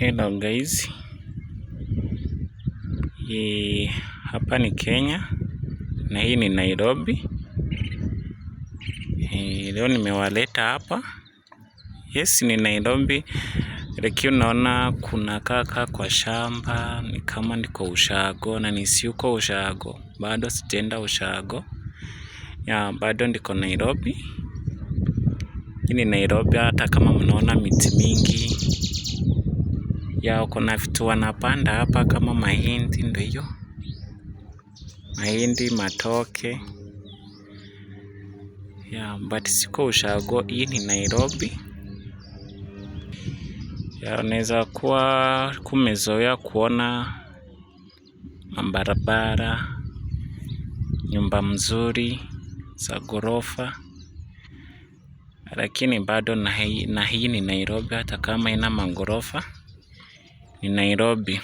Hello guys, hapa ni Kenya na hii ni Nairobi. Leo nimewaleta hapa. Yes, ni Nairobi. Lakini unaona kuna kaka kwa shamba, ni kama niko ushago na nisiuko ushago. Bado sijaenda ushago. Bado ndiko Nairobi. Hii ni Nairobi, hata kama mnaona miti mingi. Kuna vitu wanapanda hapa kama mahindi, ndio hiyo. Mahindi, matoke. But siko ushago, hii ni Nairobi. Unaweza kuwa kumezoea kuona mabarabara, nyumba mzuri za ghorofa. Lakini bado na hii ni Nairobi, hata kama ina maghorofa ni Nairobi.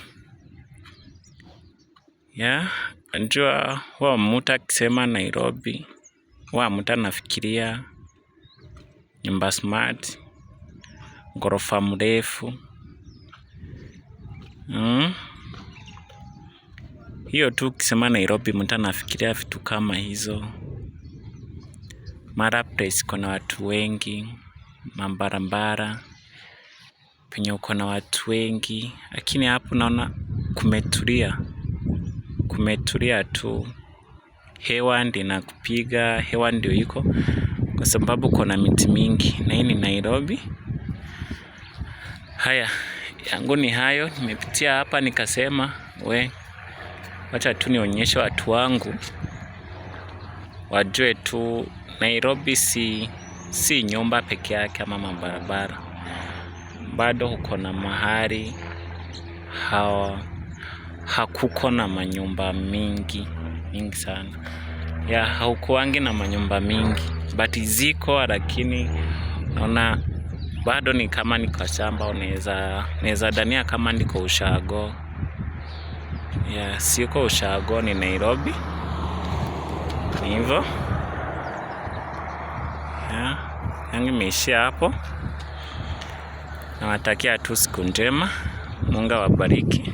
Najua huwa mtu akisema Nairobi, huwa mtu anafikiria nyumba smart, ghorofa mrefu. Hiyo tu ukisema Nairobi mtu anafikiria vitu kama hizo. Mara place kuna watu wengi, mabarabara penye uko na watu wengi, lakini hapo naona kumetulia tu. Hewa ndio inakupiga, hewa ndio iko, kwa sababu kuna miti mingi na hii ni Nairobi. Haya, yangu ni hayo. Nimepitia hapa nikasema wacha tu nionyeshe watu wangu wajue tu Nairobi si nyumba peke yake ama mabarabara. Bado huko na mahali hakuko na manyumba mingi sana. Haukuangi na manyumba mingi, but ziko, lakini naona bado ni kama niko shamba. Unaweza dania kama niko ushago. Siko ushago, ni Nairobi. Ni hivyo. Yangu imeishia hapo. Nawatakia tu siku njema. Mungu awabariki.